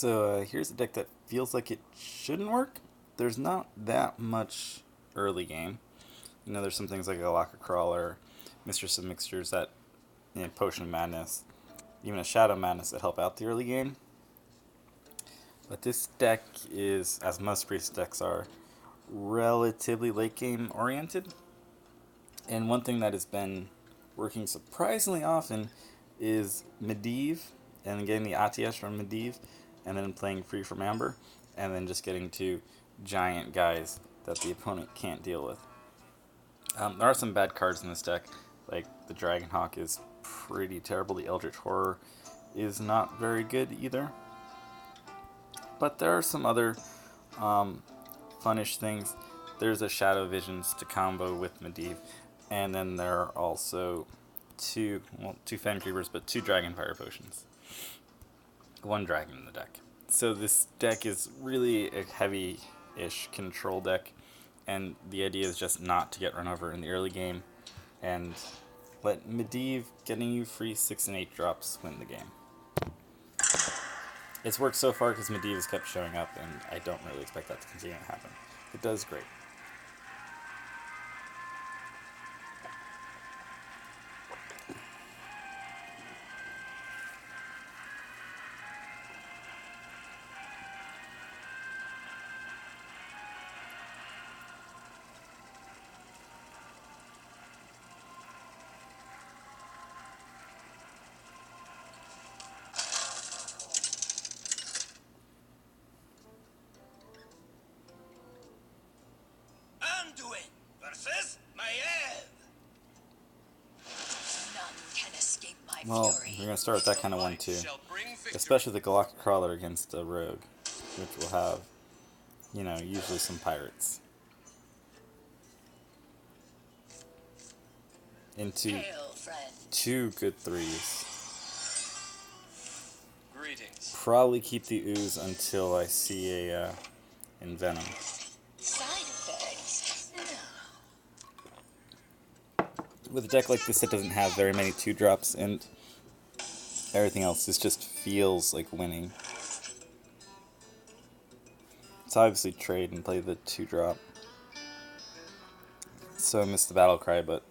So here's a deck that feels like it shouldn't work. There's not that much early game. You know, there's some things like a Locker Crawler, Mistress of Mixtures that, Potion of Madness, even a Shadow Madness that help out the early game. But this deck is, as most Priest decks are, relatively late game oriented. And one thing that has been working surprisingly often is Medivh, and getting the ATS from Medivh, and then playing free from Amber, and then just getting to giant guys that the opponent can't deal with. There are some bad cards in this deck, like the Dragonhawk is pretty terrible, the Eldritch Horror is not very good either. But there are some other funnish things. There's a Shadow Visions to combo with Medivh, and then there are also two Fen Creepers, but two Dragonfire Potions. One dragon in the deck. So this deck is really a heavy-ish control deck, and the idea is just not to get run over in the early game, and let Medivh getting you free 6 and 8 drops win the game. It's worked so far because Medivh has kept showing up, and I don't really expect that to continue to happen. It does great. Versus Maiev. None can escape my Well, fury. we're going to start with that kind of one too. Especially the Galactic Crawler against a Rogue, which will have, usually some pirates. Into Hail, friend. 2 good 3s. Greetings. Probably keep the Ooze until I see a Envenom. Side effects? No. With a deck like this, it doesn't have very many 2-drops, and everything else just feels like winning. It's obviously trade and play the 2-drop. So I missed the Battle Cry, but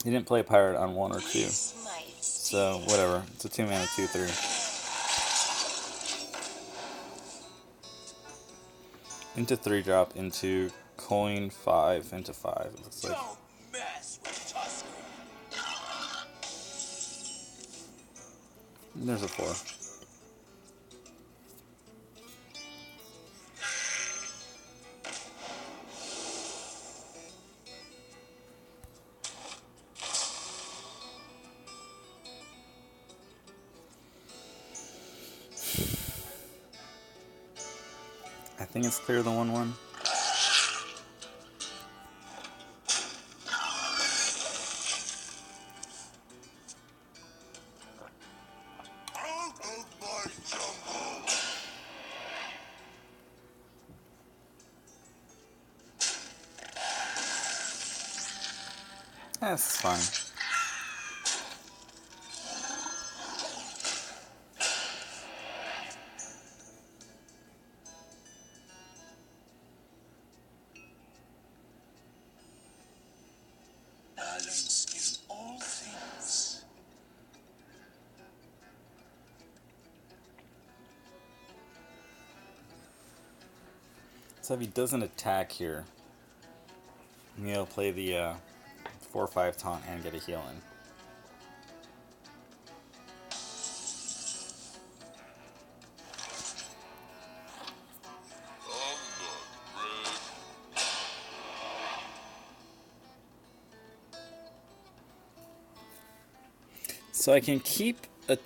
he didn't play a pirate on 1 or 2. So whatever. It's a 2-mana 2/3. Into 3-drop, into coin 5, into 5. It looks like. Don't mess with Tusker. There's a 4. I think it's clear the 1/1. Out of my jungle. That's fine. Balance is all things. So if he doesn't attack here, he'll play the 4/5 taunt and get a heal in. So I can keep a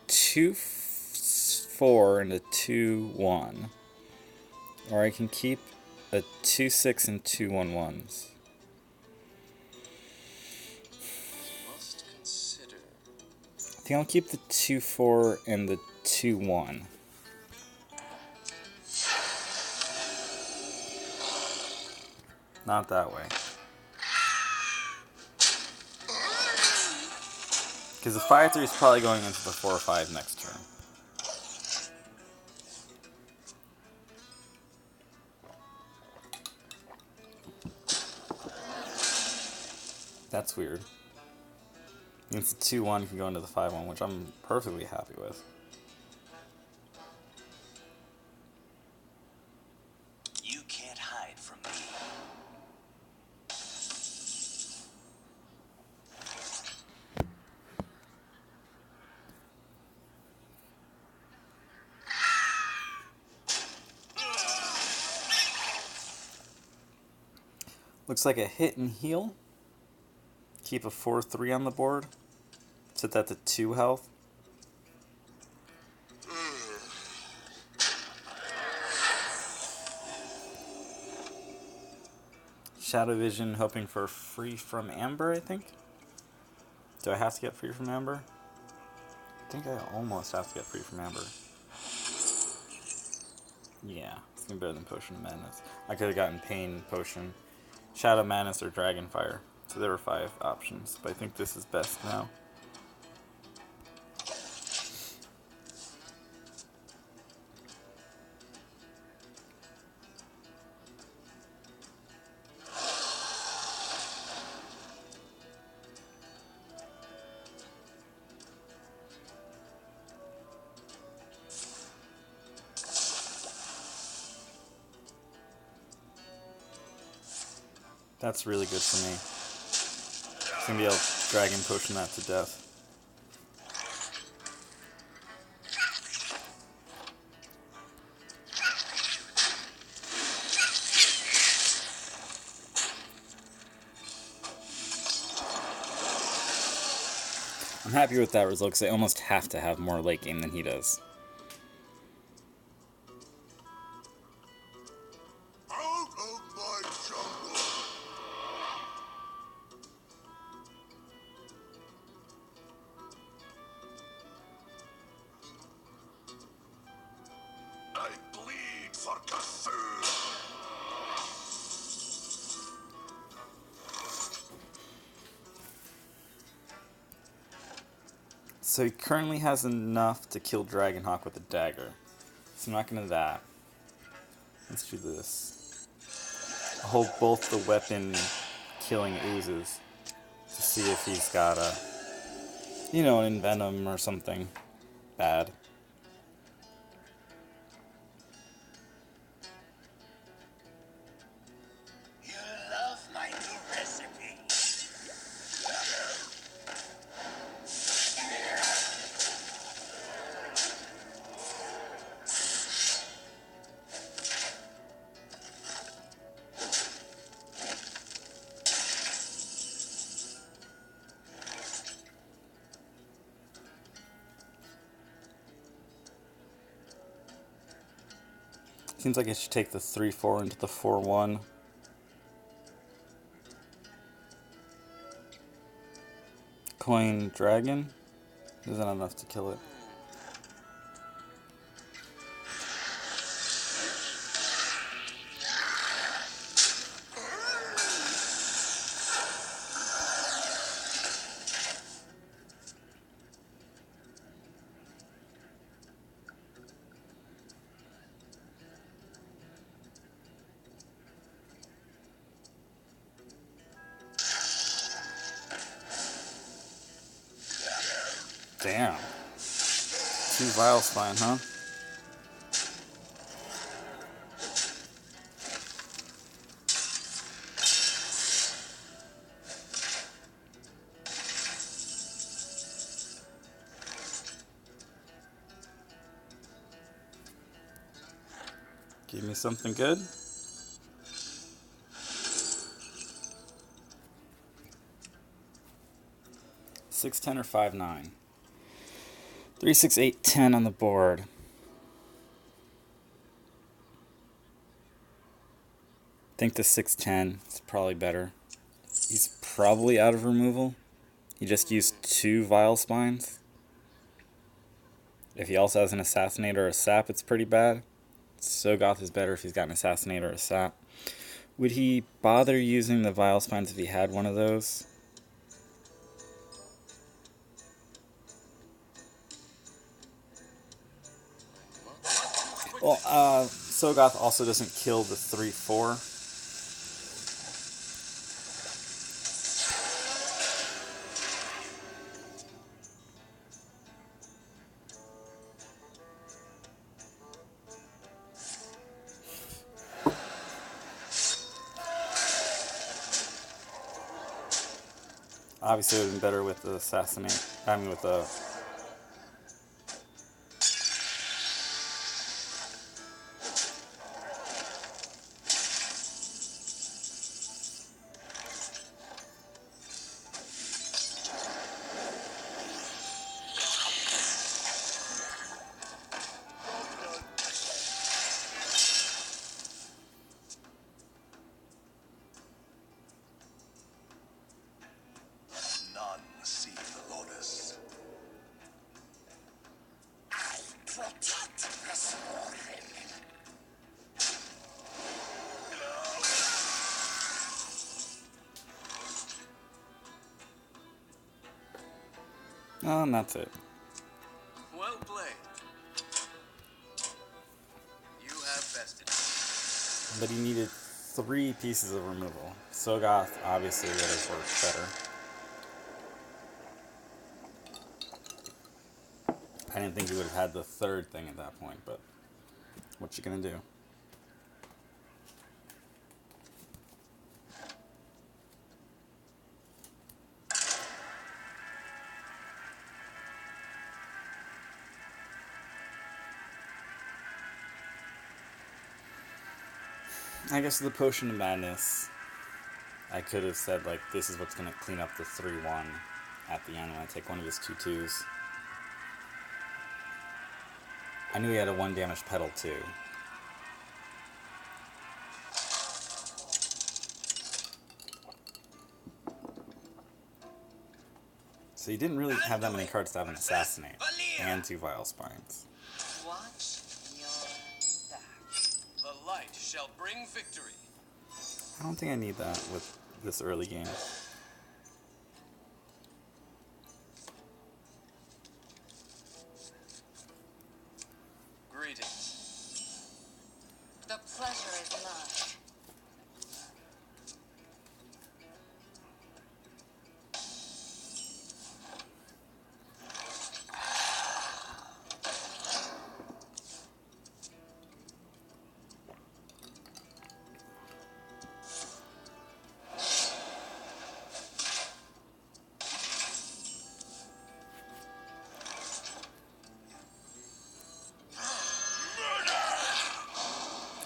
2/4 and a 2/1. Or I can keep a 2/6 and 2/1/1s. Must consider. I think I'll keep the 2/4 and the 2/1. Not that way. Because the 5/3 is probably going into the 4/5 next turn. That's weird. Means the 2-1 can go into the 5-1, which I'm perfectly happy with. You can't hide from me. Looks like a hit and heal. Keep a 4-3 on the board. Set that to 2 health. Shadow Vision, hoping for free from Amber, I think. Do I have to get free from Amber? I think I almost have to get free from Amber. Yeah, it's gonna be better than Potion of Madness. I could have gotten Pain Potion, Shadow Madness, or Dragonfire. So there were 5 options, but I think this is best now. That's really good for me. It's gonna be able to Dragon Potion that to death. I'm happy with that result because I almost have to have more late game than he does. Out of my jungle! I bleed for Cthulhu! So he currently has enough to kill Dragonhawk with a dagger. So I'm not gonna do that. Let's do this. I'll hold both the weapon killing oozes to see if he's got a, you know, an Envenom or something bad. You love my new recipe. Seems like I should take the 3-4 into the 4-1. Coin Dragon. Isn't enough to kill it. Damn. 2 Vile Spine, huh? Give me something good. Six, 10, or 5, 9. 3, 6, 8, 10 on the board. I think the 6, 10 is probably better. He's probably out of removal. He just used 2 Vile Spines. If he also has an Assassinator or a Sap, it's pretty bad. Sogoth is better if he's got an Assassinator or a Sap. Would he bother using the Vile Spines if he had one of those? Well, Sogoth also doesn't kill the 3-4. Obviously, it would have been better with the assassinate. I mean, with the. None see the lotus. I protect this morning. Oh, and that's it. Well played. You have bested. But he needed 3 pieces of removal. Sogoth obviously would have worked better. I didn't think he would have had the 3rd thing at that point, but what you gonna do? I guess the Potion of Madness, I could have said, like, this is what's gonna clean up the 3-1 at the end when I take one of his 2/2s. I knew he had a 1 damage pedal too. So he didn't really have that many cards to have an Assassinate and 2 Vile Spines. Watch your back. The light shall bring victory. I don't think I need that with this early game. Greetings. The pleasure is mine.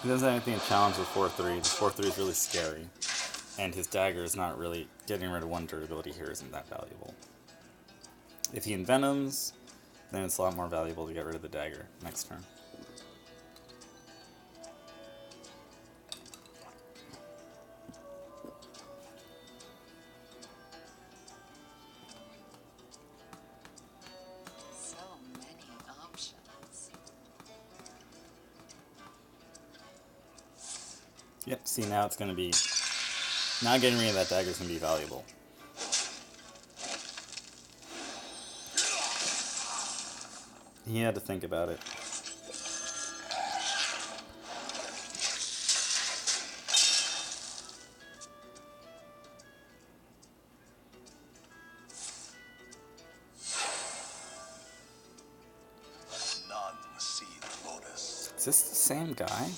He doesn't have anything to challenge with 4/3. The 4/3 is really scary. And his dagger is not really... Getting rid of 1 durability here isn't that valuable. If he envenoms, then it's a lot more valuable to get rid of the dagger next turn. So many options. Yep, see, now it's going to be... Now getting rid of that dagger is going to be valuable. He had to think about it. None see the lotus. Is this the same guy?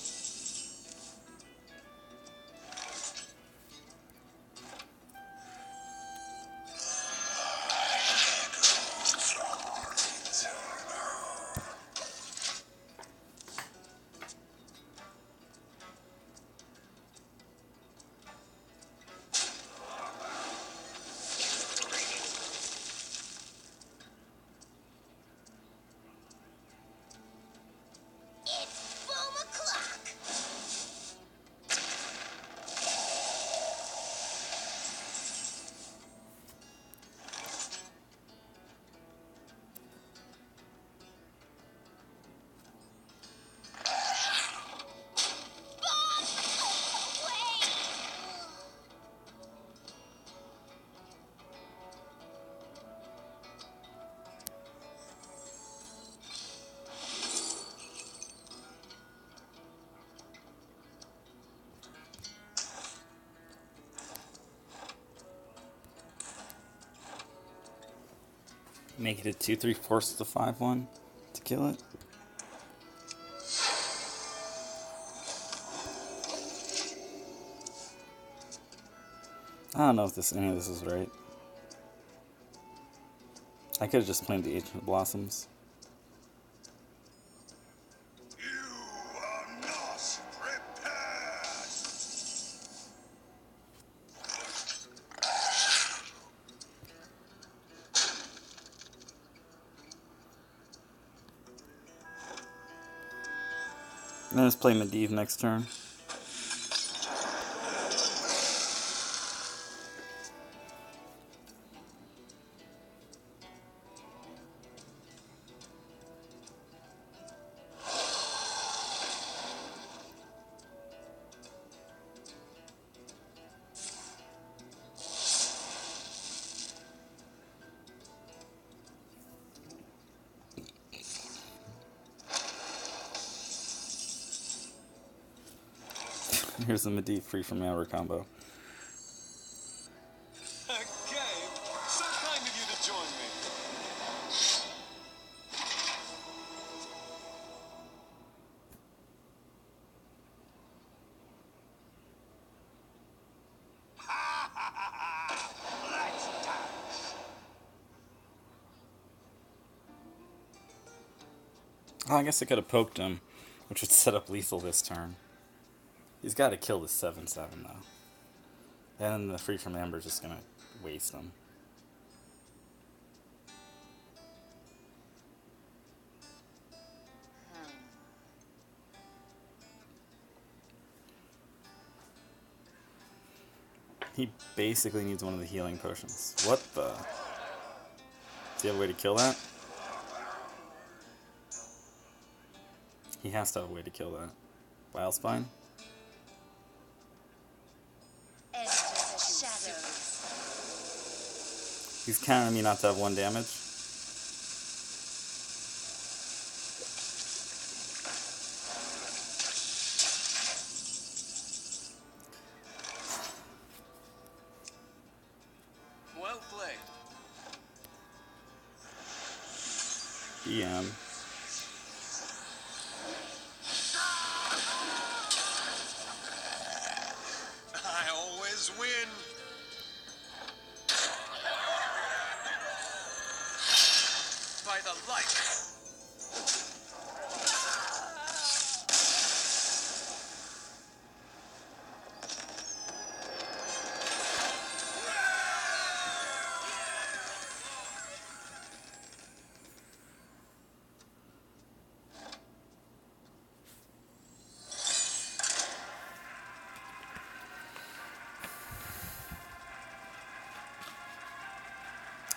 It's boom o'clock. Make it a 2/3 force the 5/1 to kill it. I don't know if any of this is right. I could have just played the Ancient Blossoms. You are not prepared. And then just play Medivh next turn. Here's the Medivh free from Amber combo. A game? So kind of you to join me. Let's dance. Oh, I guess I could have poked him, which would set up lethal this turn. He's got to kill the 7/7 though. And the free from Amber's just gonna waste him. He basically needs one of the healing potions. What the? Does he have a way to kill that? He has to have a way to kill that. Wildspine? Enter the shadows. He's counting on me not to have 1 damage. Well played. EM. I always win. By the light.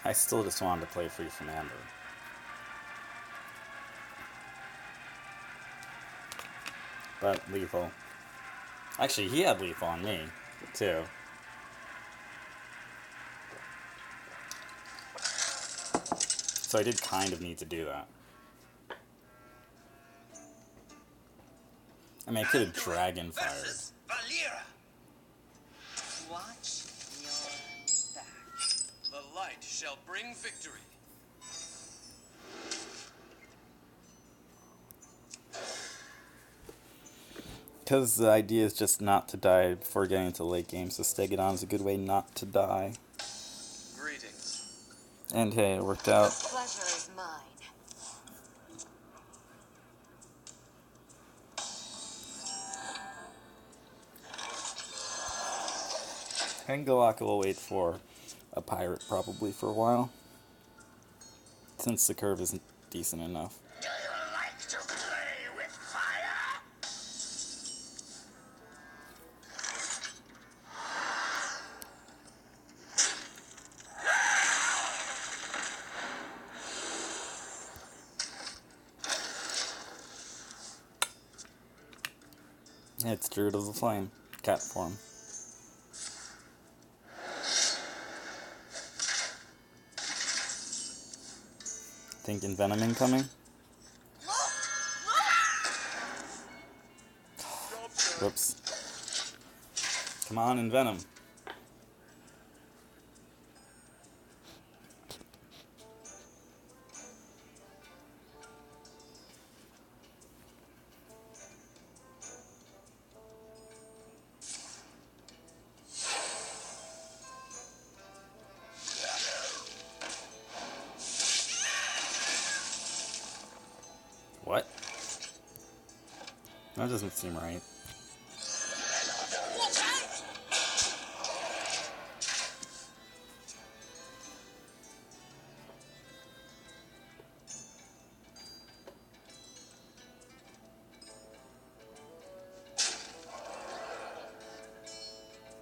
I still just wanted to play free from Amber. But lethal. Actually, he had lethal on me, too. So I did kind of need to do that. I mean, I could have dragon fired. Versus Valera. Watch your back. The light shall bring victory. Because the idea is just not to die before getting into late game, so Stegadon is a good way not to die. Greetings. And hey, it worked out. Pleasure is mine. And Galaka will wait for a pirate probably for a while, since the curve isn't decent enough. Do you like to play with fire? It's Druid of the Flame, cat form. Think Envenom incoming? Whoops. Come on, Envenom. That doesn't seem right. Watch out!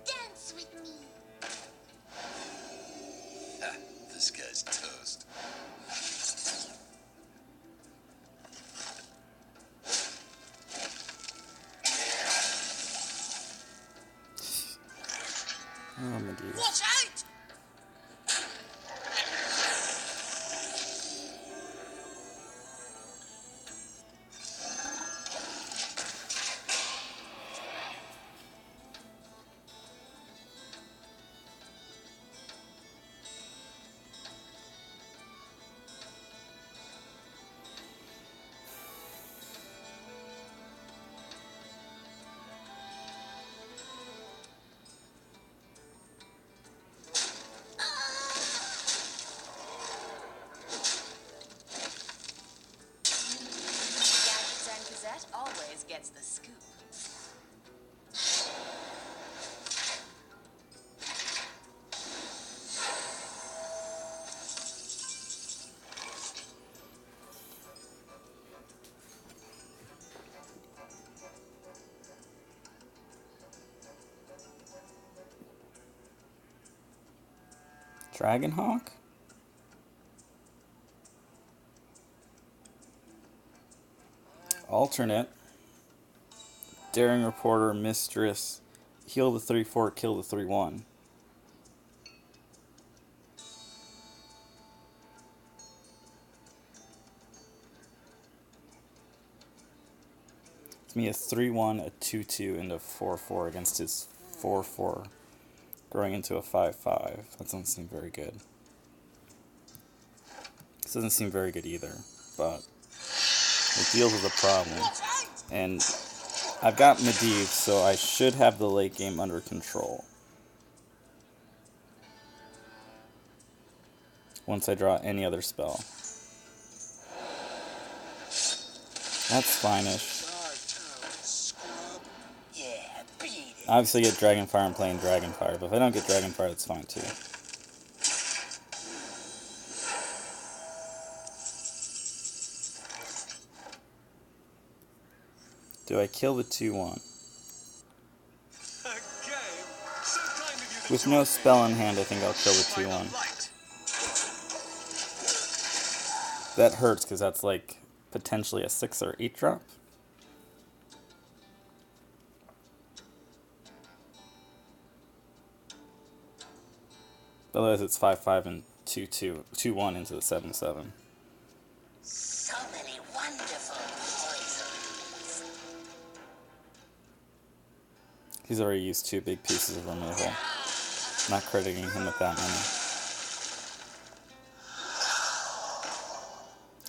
Dance with me. This guy's toast. Oh my dear. Watch out! Gadgets and Gazette always gets the scoop. Dragonhawk? Alternate. Daring Reporter, Mistress. Heal the 3/4, kill the 3/1. It's me a 3/1, a 2/2, and a 4/4 against his 4/4. Growing into a 5/5. That doesn't seem very good. This doesn't seem very good either, but it deals with a problem. And I've got Medivh, so I should have the late game under control. Once I draw any other spell. That's fine-ish. Yeah, beat it. Obviously get Dragonfire and playing Dragonfire, but if I don't get Dragonfire, that's fine too. Do I kill the 2/1? With no spell in hand, I think I'll kill the 2/1. That hurts because that's like potentially a 6 or 8 drop. Otherwise, it's 5/5 and 2/2, 2/1 into the 7/7. So many wonderful poisons. He's already used 2 big pieces of removal. Not crediting him with that many.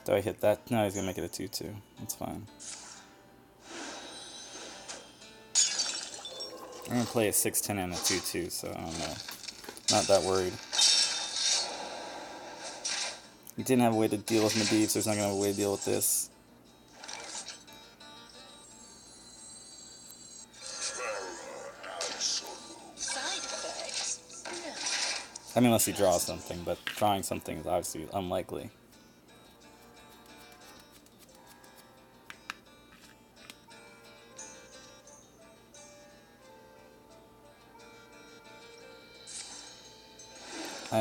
Do I hit that? No, he's gonna make it a 2/2. That's fine. I'm gonna play a 6/10 and a 2/2, so I don't know. Not that worried. He didn't have a way to deal with Medivh, so he's not gonna have a way to deal with this. Side effects? No. I mean, unless he draws something, but drawing something is obviously unlikely.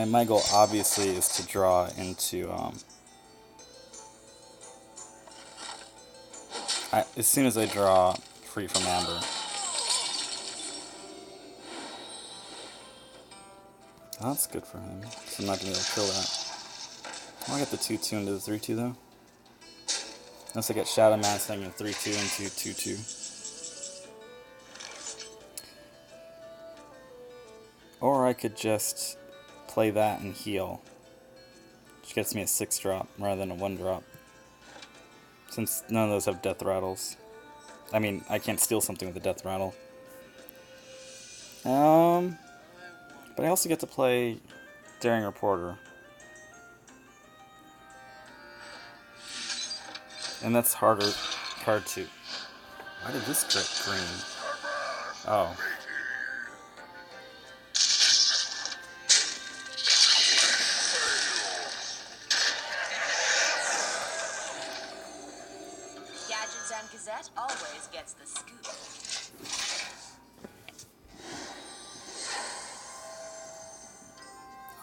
My goal obviously is to draw into as soon as I draw free from Amber. Oh, that's good for him. So I'm not gonna be able to kill that. Oh, I got the 2/2 into the 3/2 though. Unless I get Shadow Massing and 3/2 into 2/2. Or I could just play that and heal, which gets me a 6 drop rather than a 1 drop. Since none of those have death rattles. I mean, I can't steal something with a death rattle. But I also get to play Daring Reporter. And that's hard to Why did this drip green? Oh. Gadgets and Gazette always gets the scoop.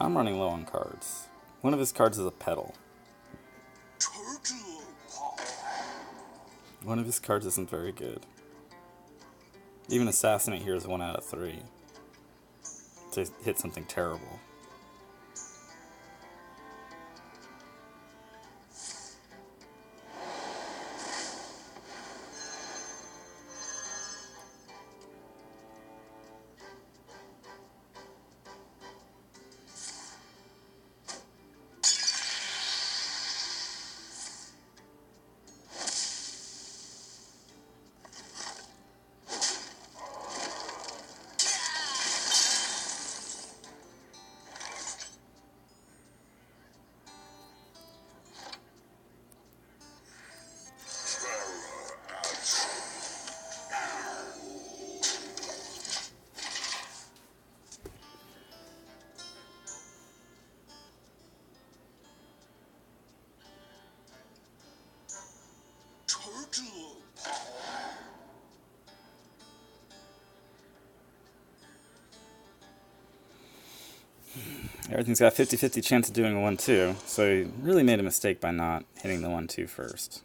I'm running low on cards. One of his cards is a pedal. Turtle. One of his cards isn't very good. Even Assassinate here is 1 out of 3. To hit something terrible. Turtle. Everything's got a 50-50 chance of doing a 1-2, so he really made a mistake by not hitting the 1-2 first.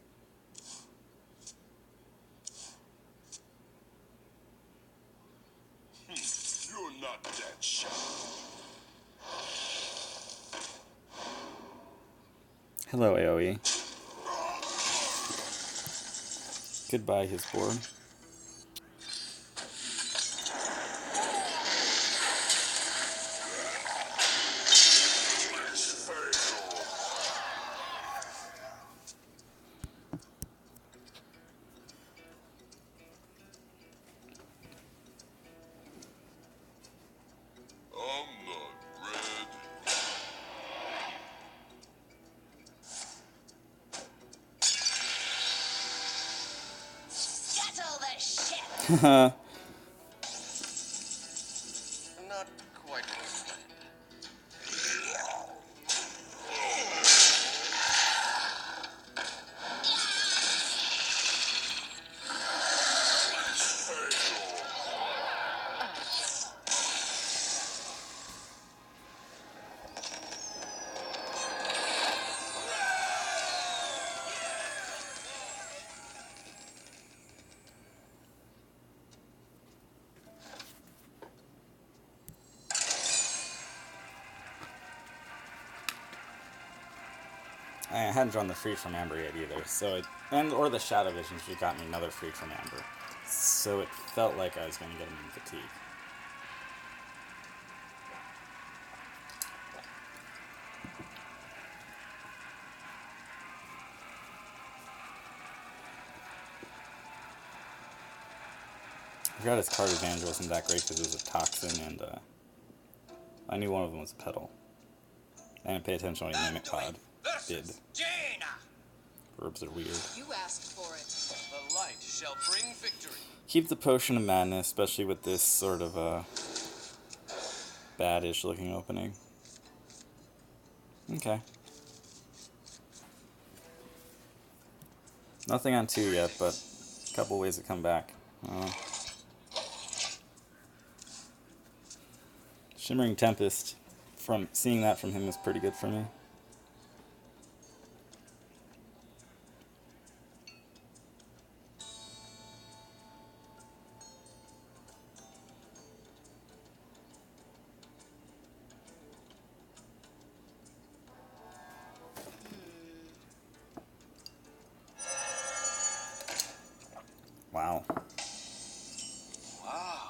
You're not that shy. Hello, AoE. Goodbye, his board. I'm not ready. Settle the ship! Not quite. I hadn't drawn the Free from Amber yet either, so or the Shadow Vision should have got me another Free from Amber. So it felt like I was going to get him in fatigue. I forgot his card advantage wasn't that great because it was a Toxin and I knew one of them was a Pedal. I didn't pay attention when he Mimic Pod did. Jaina! Verbs are weird. You asked for it. The light shall bring victory. Keep the Potion of Madness, especially with this sort of bad-ish looking opening. Okay. Nothing on 2 yet, but a couple ways to come back. Shimmering Tempest, from seeing that from him was pretty good for me. Wow. Wow.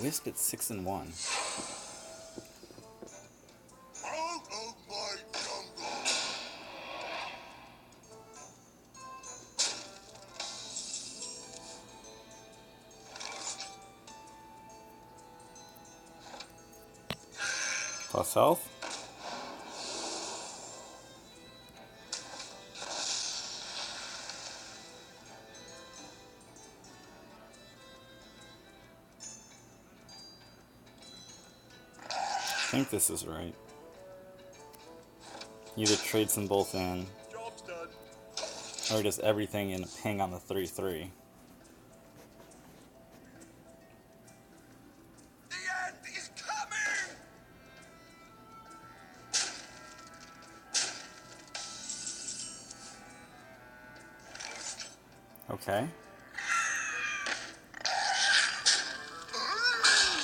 Wisp at 6 and 1. Out of my jungle! Plus health. I think this is right. Either trades them both in, Job's done. or just everything in a ping on the 3/3. The end is coming! Okay.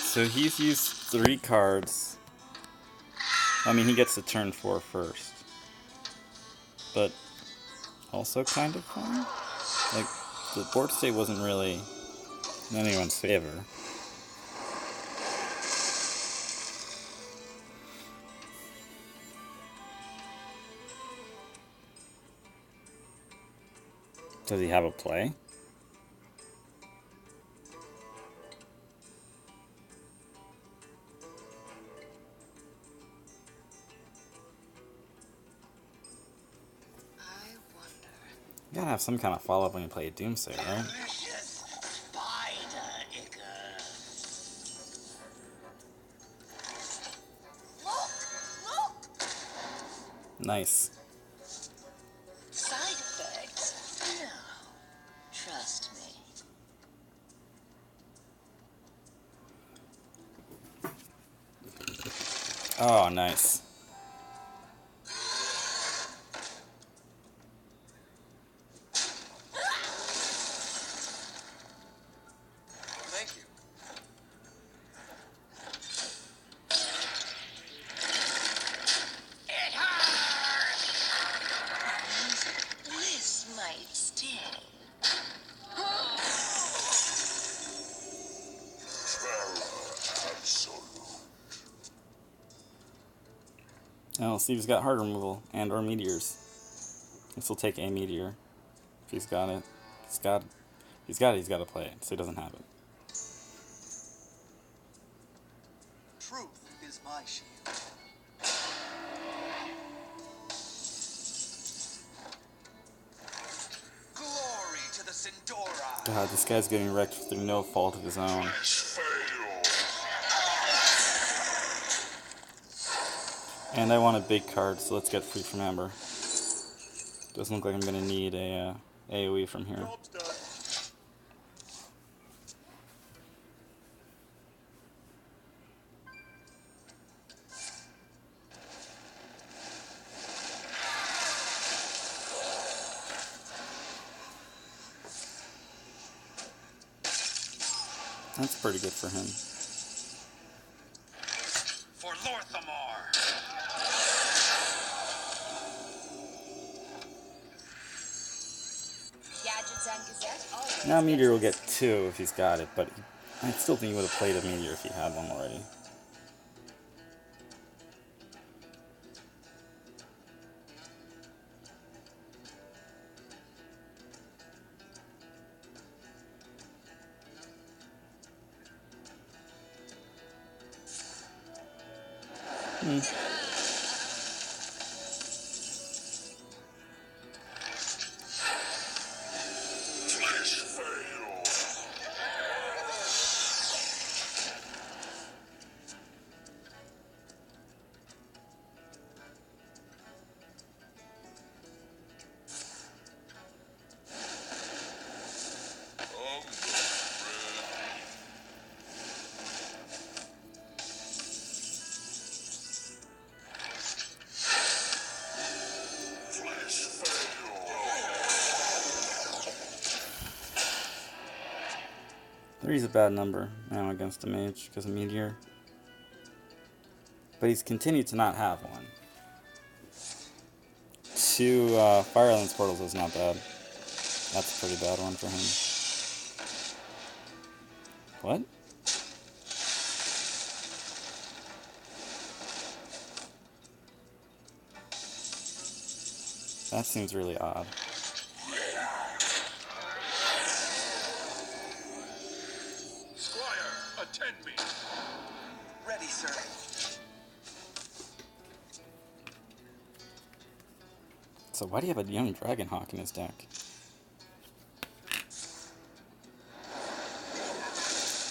So he's used 3 cards. I mean, he gets to turn 4 first. But also kind of fun. Like, the board state wasn't really in anyone's favor. Does he have a play? I wonder. You gotta have some kind of follow-up when you play a Doomsday, right? Delicious spider ichor. Look! Nice. Side effects? No. Trust me. Oh, nice. Thank you. It hurts! This might sting. Absolute. Oh, Steve's got heart removal and or meteors. This will take a meteor. If he's got it. He's got it, he's got to play it, so he doesn't have it. Truth is my shield. Glory to the Sindora. God, this guy's getting wrecked through no fault of his own. Fail. And I want a big card, so let's get free from Amber. Doesn't look like I'm gonna need a AoE from here. Job's done. That's pretty good for him. For Lorthamar. Gadgets and Gazette always. Now Meteor will gets get 2 if he's got it, but I still think he would have played a Meteor if he had one already. Flash fail. Flash fail. 3's a bad number now against a mage because of Meteor. But he's continued to not have one. 2 Firelands portals is not bad. That's a pretty bad one for him. What? That seems really odd. Squire, attend me. Ready, sir. So why do you have a young Dragonhawk in his deck?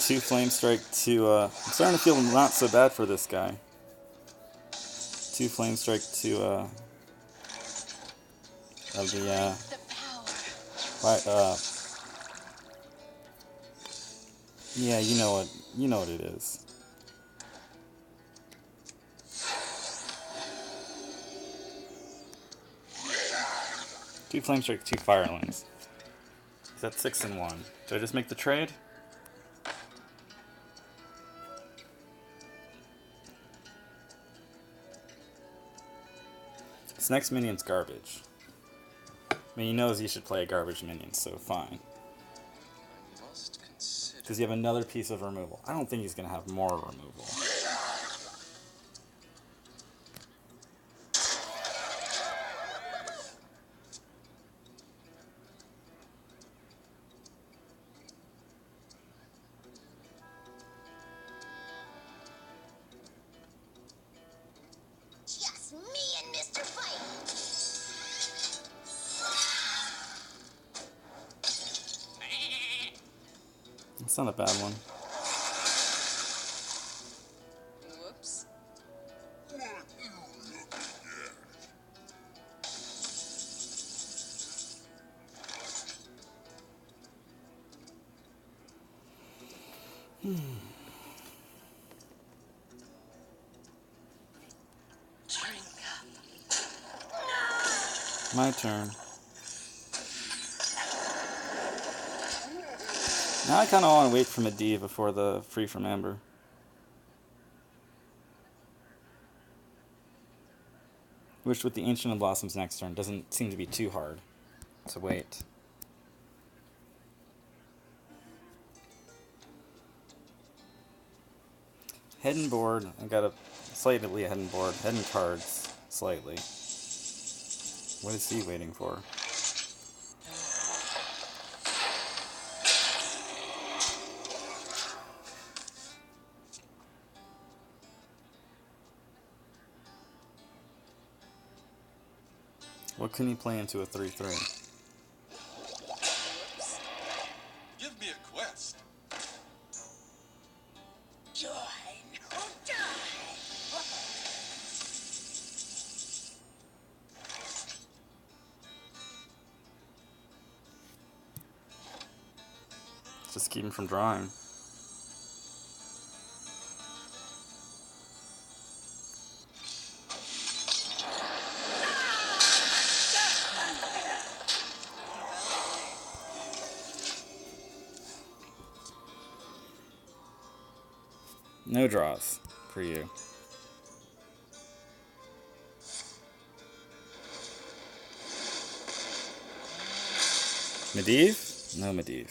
2 Flame Strike, 2, I'm starting to feel not so bad for this guy. 2 Flame Strike, 2, of the, The power. yeah, you know what it is. 2 Flame Strike, 2 Firelings. Is that 6 and 1? Did I just make the trade? This next minion's garbage. I mean, he knows he should play a garbage minion, so fine. Does he have another piece of removal? I don't think he's going to have more removal. Just me and Mr. Fight. It's not a bad one. Whoops. Drink up. My turn. Now I kind of want to wait for Medivh before the Free from Amber. Which with the Ancient of Blossoms next turn doesn't seem to be too hard to wait. Hidden board, I got a slightly hidden board, hidden cards, slightly. What is he waiting for? What can he play into a 3/3? Give me a quest. Join or die. Just keep him from drawing. No draws for you. Medivh? No Medivh.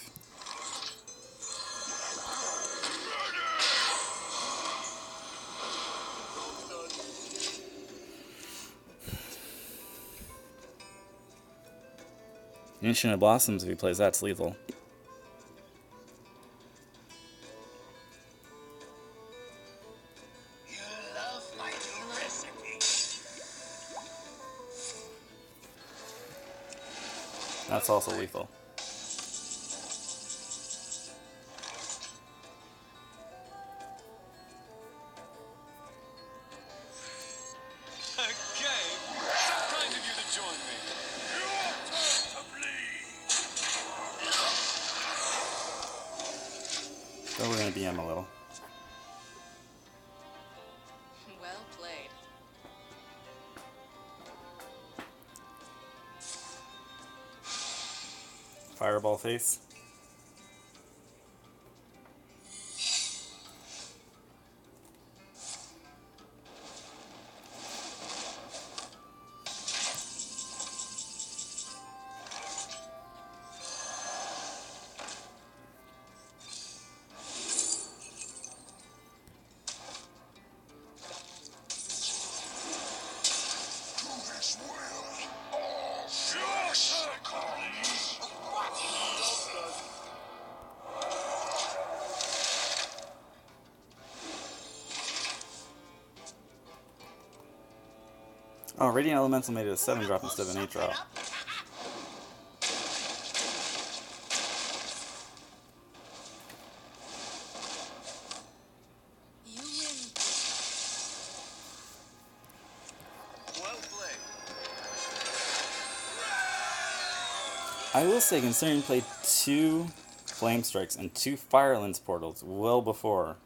Ancient of Blossoms, if he plays that's lethal. You love my new recipe. That's also lethal. A game? So kind of you to join me. Your turn to bleed. So we're gonna BM a little. Well played. Fireball face. To this world, all Oh, Radiant Elemental made it a 7 drop instead of an 8 drop. You win. Well played. I will say, considering he played 2 Flame Strikes and 2 Fire Lens Portals well before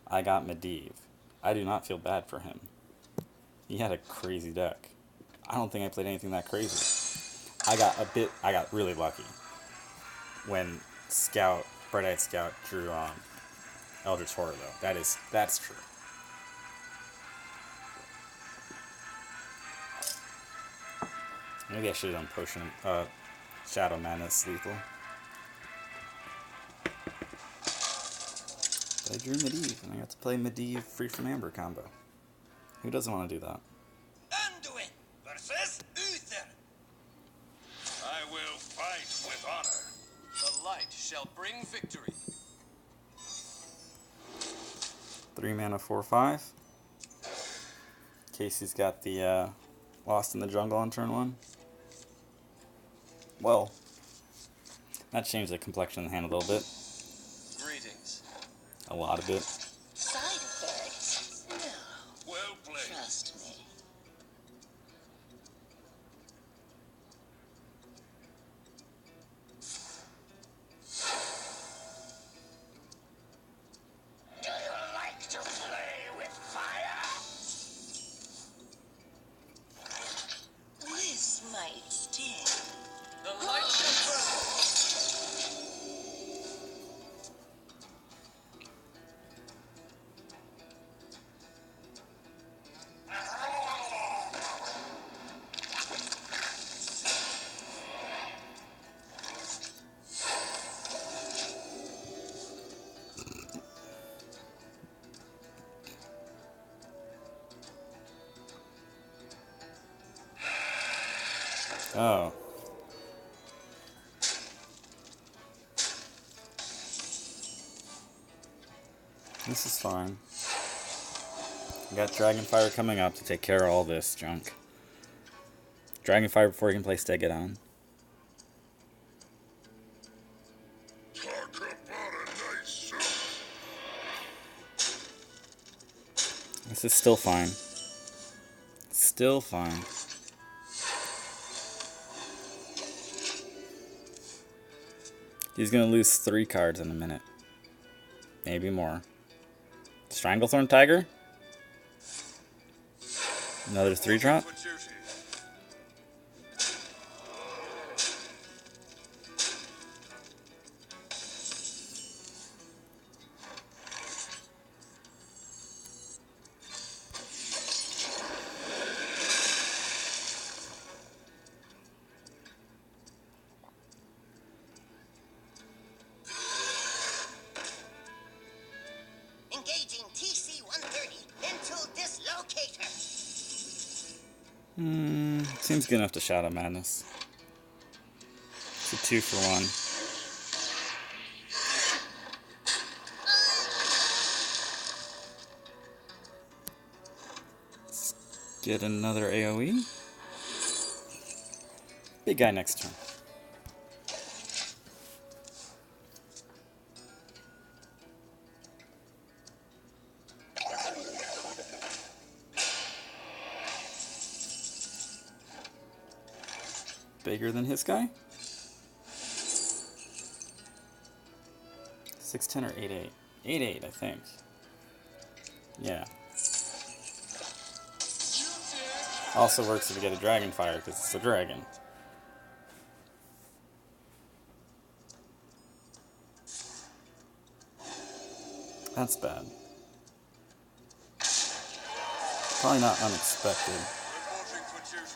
I got Medivh, I do not feel bad for him. He had a crazy deck. I don't think I played anything that crazy. I got really lucky when Bright-Eyed Scout drew Eldritch Horror, though. That's true. Maybe I should have done Shadow Madness lethal. But I drew Medivh, and I got to play Medivh Free from Amber combo. Who doesn't want to do that? Anduin versus Uther. I will fight with honor. The light shall bring victory. 3 mana, 4/5. Casey's got the Lost in the Jungle on turn 1. Well, that changed the complexion of the hand a little bit. Greetings. A lot of it. Side effects? No. Well played. Trust me. Do you like to play with fire? This might sting. The light shall burn. Oh. This is fine. We got Dragonfire coming up to take care of all this junk. Dragonfire before he can play Stegadon. Talk about a nice suit. This is still fine. Still fine. He's gonna lose 3 cards in a minute. Maybe more. Stranglethorn Tiger? Another 3 drop? For duty. Engaging TC-130 into dislocator. Seems good enough to Shadow Madness. It's a 2 for 1. Let's get another AoE. Big guy next turn. Bigger than his guy? 6'10 or 8'8? 8'8, I think. Yeah. Also works if you get a Dragonfire, because it's a dragon. That's bad. Probably not unexpected. Reporting for duty.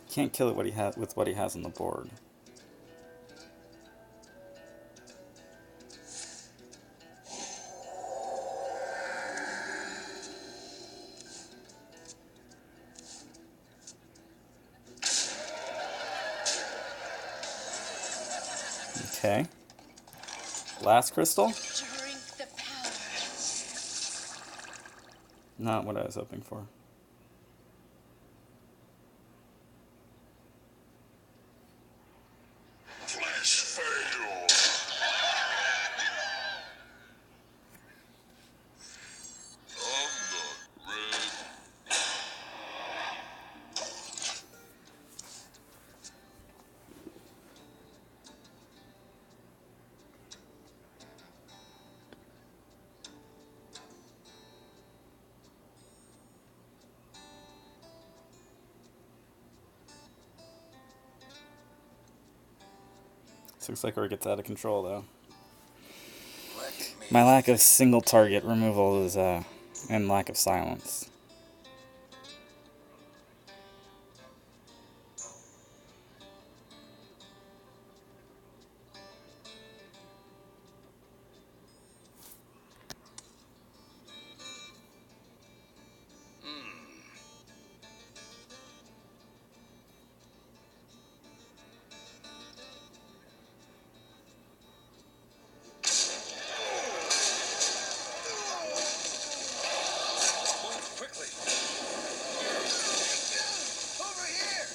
Can't kill it with what he has on the board. Okay. Last crystal? Drink the power. Not what I was hoping for. Flash fail. I'm not ready. This looks like where it gets out of control, though. Let me My lack of single target removal is, and lack of silence. move quickly. Over here.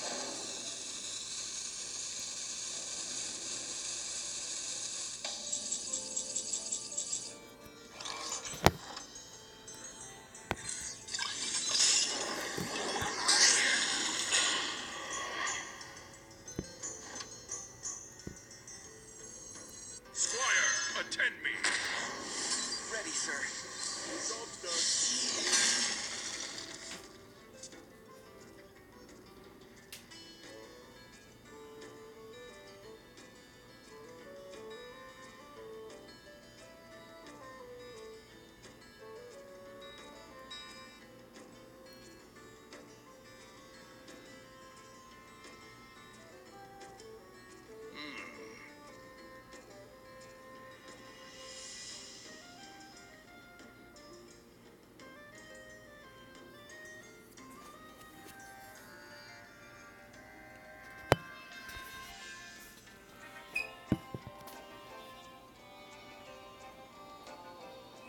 Squire, attend me. Ready, sir. Job's done.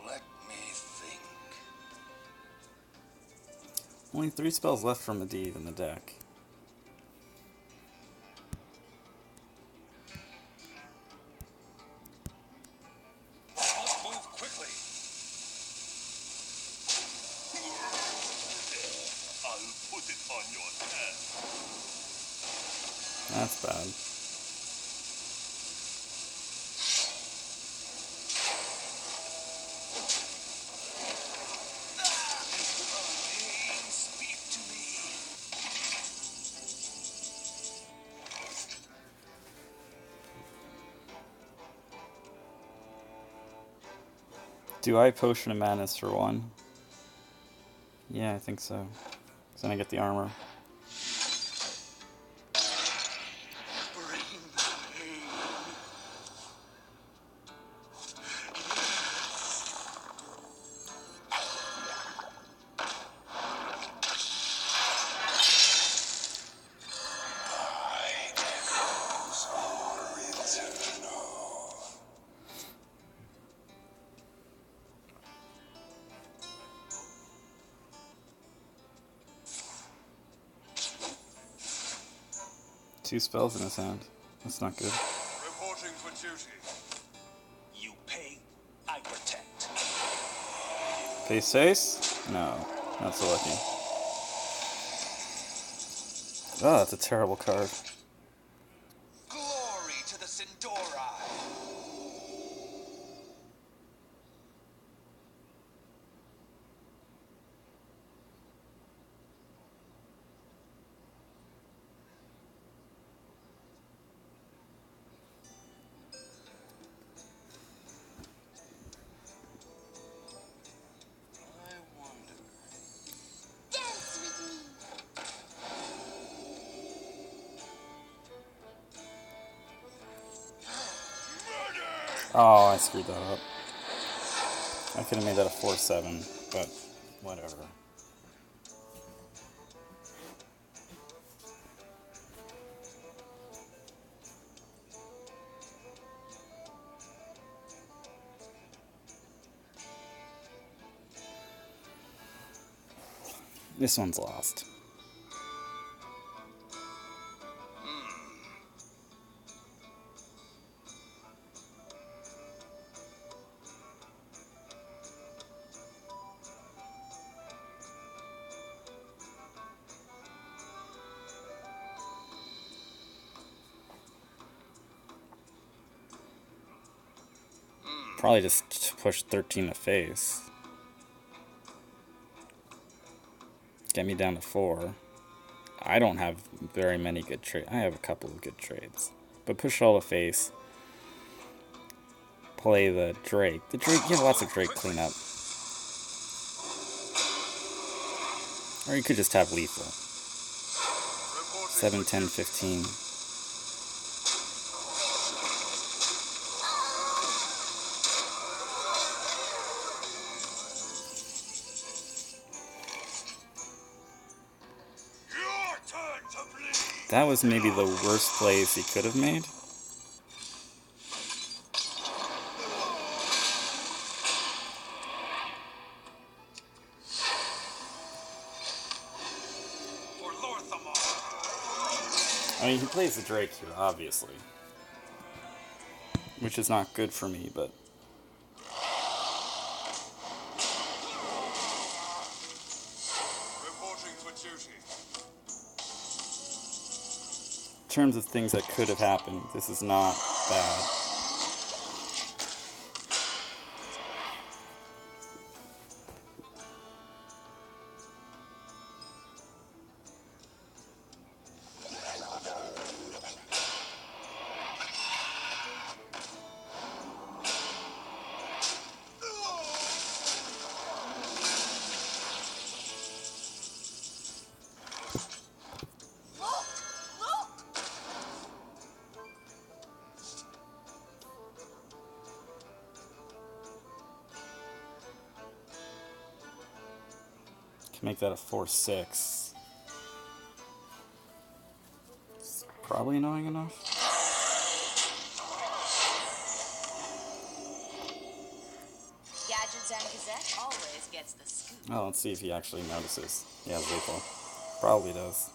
Let me think. Only 3 spells left from Medivh in the deck. Let's move quickly. I'll put it on your head. That's bad. Speak to me. Do I Potion of Madness for 1? Yeah, I think so. So then I get the armor. Bring pain. Two spells in his hand. That's not good. Reporting for duty. You pay, I protect. Face face? No. Not so lucky. Oh, that's a terrible card. Glory to the Sindori. I wonder. Dance with me. Oh, I screwed that up. I could have made that a 4-7, but whatever. This one's lost. Probably just push 13 to face. Get me down to 4. I don't have very many good trades. I have a couple of good trades. But push all to face. Play the Drake. The Drake, you have lots of Drake cleanup. Or you could just have lethal. 7, 10, 15. That was maybe the worst plays he could have made. I mean, he plays the Drake here, obviously. Which is not good for me, but... Reporting for duty. In terms of things that could have happened, this is not bad. Make that a 4-6. It's probably annoying enough. Gadgets and Gazette always gets the scoop. Oh, let's see if he actually notices. Yeah, lethal. Probably does.